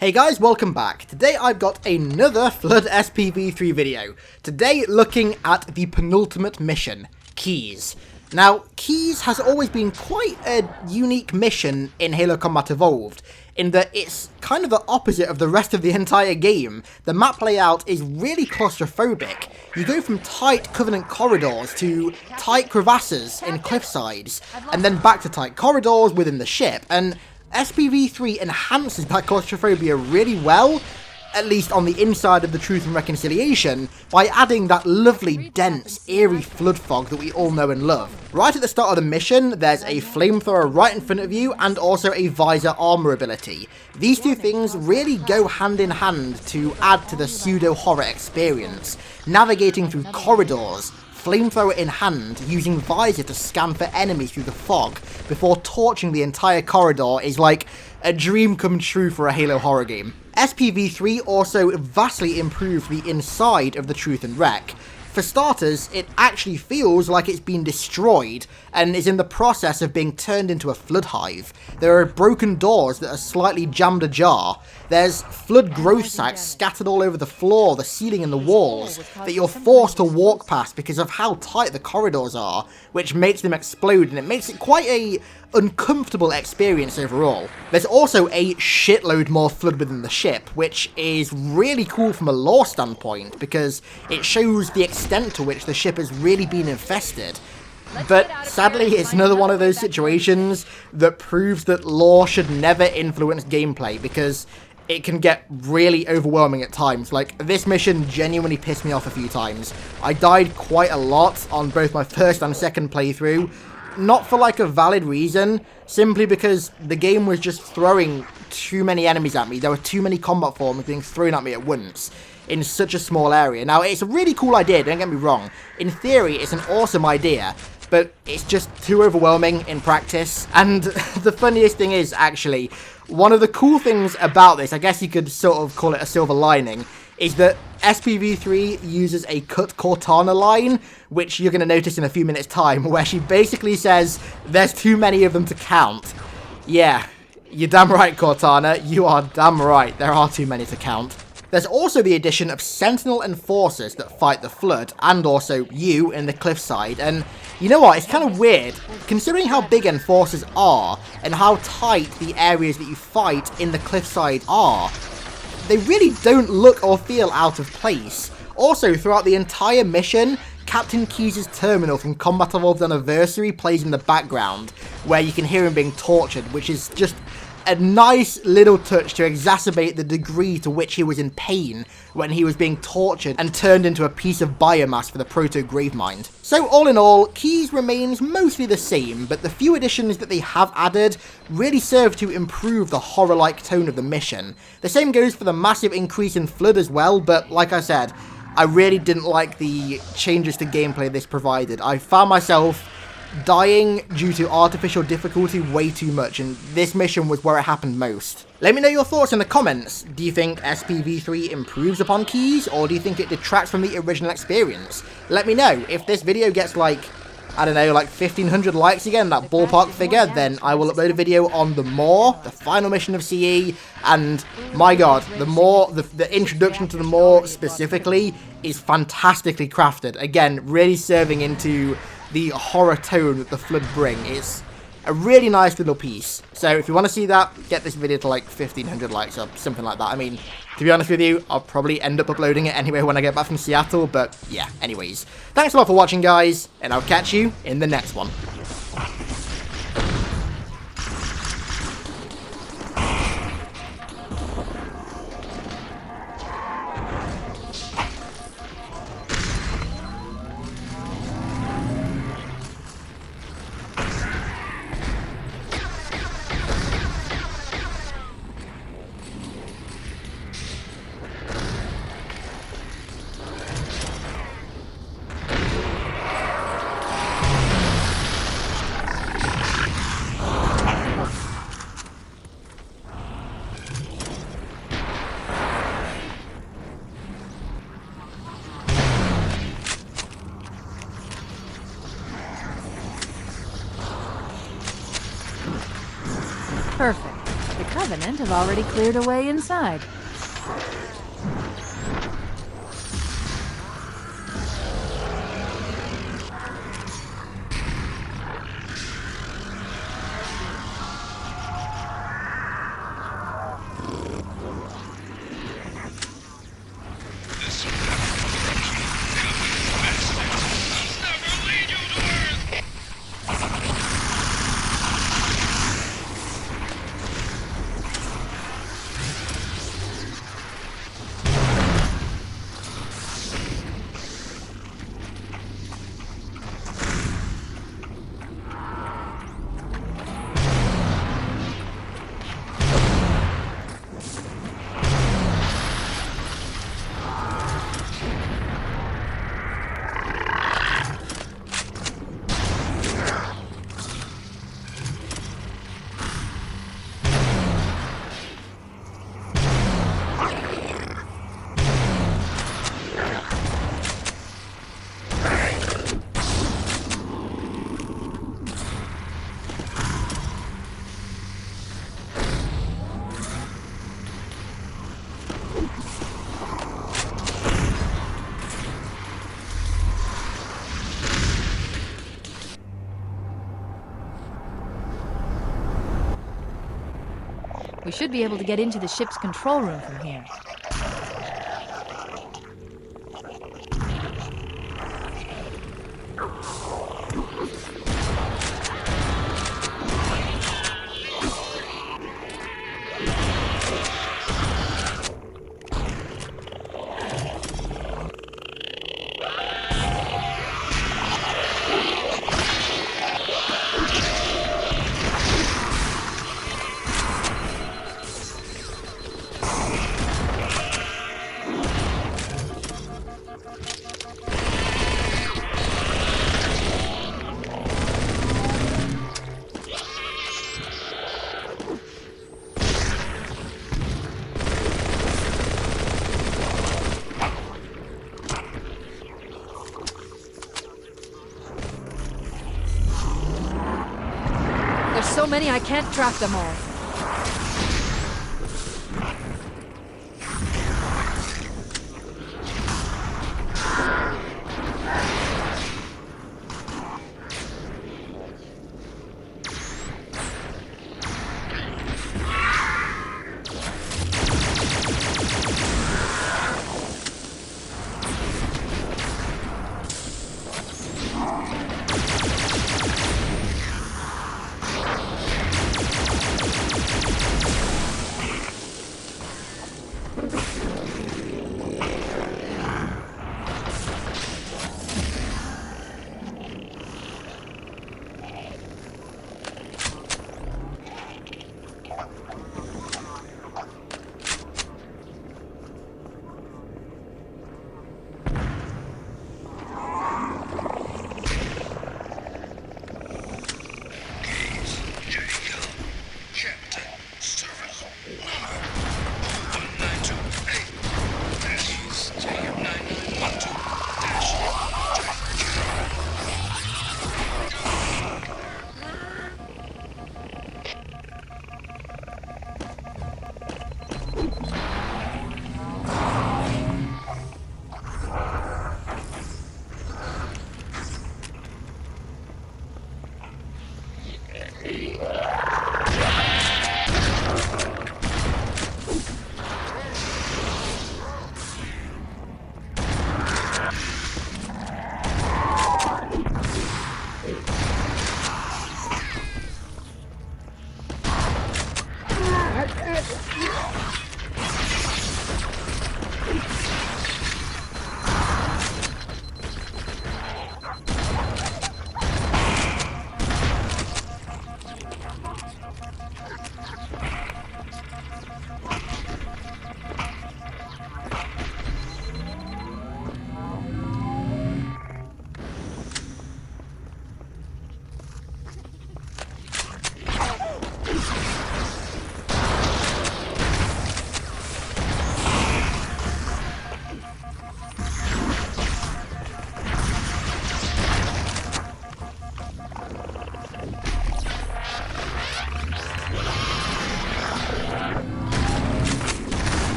Hey guys, welcome back. Today I've got another Flood SPV3 video. Today looking at the penultimate mission, Keys. Now, Keys has always been quite a unique mission in Halo Combat Evolved, in that it's kind of the opposite of the rest of the entire game. The map layout is really claustrophobic. You go from tight Covenant corridors to tight crevasses in cliffsides, and then back to tight corridors within the ship, and SPV3 enhances that claustrophobia really well, at least on the inside of the Truth and Reconciliation, by adding that lovely, dense, eerie flood fog that we all know and love. Right at the start of the mission, there's a flamethrower right in front of you, and also a VISR armor ability. These two things really go hand in hand to add to the pseudo-horror experience, navigating through corridors, flamethrower in hand, using VISR to scan for enemies through the fog before torching the entire corridor is like a dream come true for a Halo horror game. SPV3 also vastly improved the inside of the Truth and Rec. For starters, it actually feels like it's been destroyed and is in the process of being turned into a flood hive. There are broken doors that are slightly jammed ajar. There's flood growth sites scattered all over the floor, the ceiling and the walls that you're forced to walk past because of how tight the corridors are, which makes them explode, and it makes it quite a uncomfortable experience overall. There's also a shitload more flood within the ship, which is really cool from a lore standpoint because it shows the extent to which the ship has really been infested. But sadly, it's another one of those situations that proves that lore should never influence gameplay because it can get really overwhelming at times. Like, this mission genuinely pissed me off a few times. I died quite a lot on both my first and second playthrough, not for like a valid reason, simply because the game was just throwing too many enemies at me. There were too many combat forms being thrown at me at once in such a small area. Now, it's a really cool idea, don't get me wrong. In theory, it's an awesome idea, but it's just too overwhelming in practice. And the funniest thing is, actually, one of the cool things about this, I guess you could sort of call it a silver lining, is that SPV3 uses a cut Cortana line, which you're going to notice in a few minutes' time, where she basically says, there's too many of them to count. Yeah, you're damn right, Cortana, you are damn right, there are too many to count. There's also the addition of Sentinel Enforcers that fight the Flood, and also you in the cliffside, and you know what, it's kind of weird, considering how big Enforcers are, and how tight the areas that you fight in the cliffside are. They really don't look or feel out of place. Also, throughout the entire mission, Captain Keyes' terminal from Combat Evolved Anniversary plays in the background, where you can hear him being tortured, which is just a nice little touch to exacerbate the degree to which he was in pain when he was being tortured and turned into a piece of biomass for the Proto-Gravemind. So all in all, Keys remains mostly the same, but the few additions that they have added really serve to improve the horror-like tone of the mission. The same goes for the massive increase in Flood as well, but like I said, I really didn't like the changes to gameplay this provided. I found myself dying due to artificial difficulty way too much, and this mission was where it happened most. Let me know your thoughts in the comments. Do you think SPV3 improves upon Keys, or do you think it detracts from the original experience? Let me know. If this video gets like, I don't know, like 1,500 likes again, that ballpark figure, then I will upload a video on the Maw, the final mission of CE, and my god, the Maw, the introduction to the Maw specifically is fantastically crafted. Again, really serving into the horror tone that the Flood bring. It's a really nice little piece. So if you want to see that, get this video to like 1,500 likes or something like that. I mean, to be honest with you, I'll probably end up uploading it anyway when I get back from Seattle, but yeah, anyways. Thanks a lot for watching, guys, and I'll catch you in the next one. Perfect. Covenant have already cleared away inside. We should be able to get into the ship's control room from here. There's so many I can't track them all.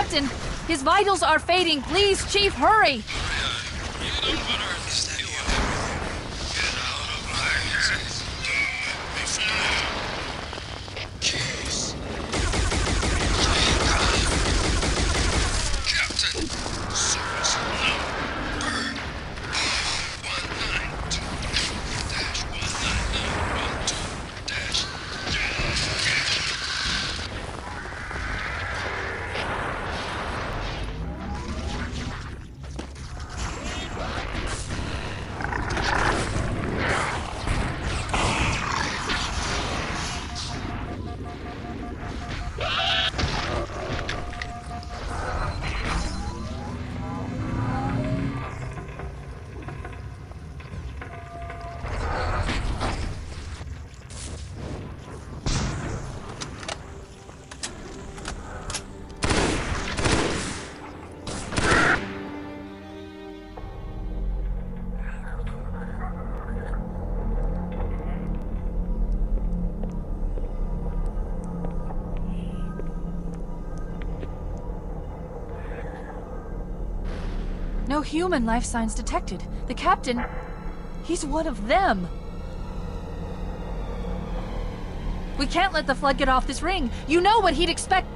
Captain! His vitals are fading. Please, Chief, hurry! No human life signs detected. The Captain, he's one of them. We can't let the flood get off this ring. You know what he'd expect.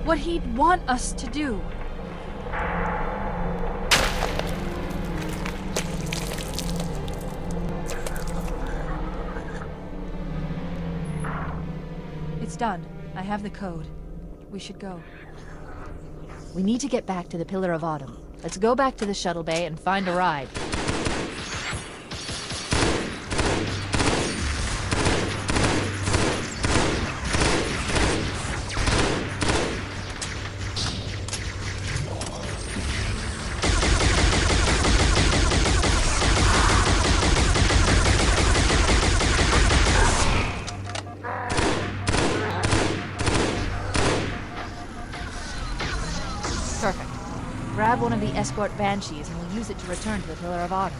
What he'd want us to do. It's done. I have the code. We should go. We need to get back to the Pillar of Autumn. Let's go back to the shuttle bay and find a ride. Perfect. Grab one of the escort banshees and we'll use it to return to the Pillar of Autumn.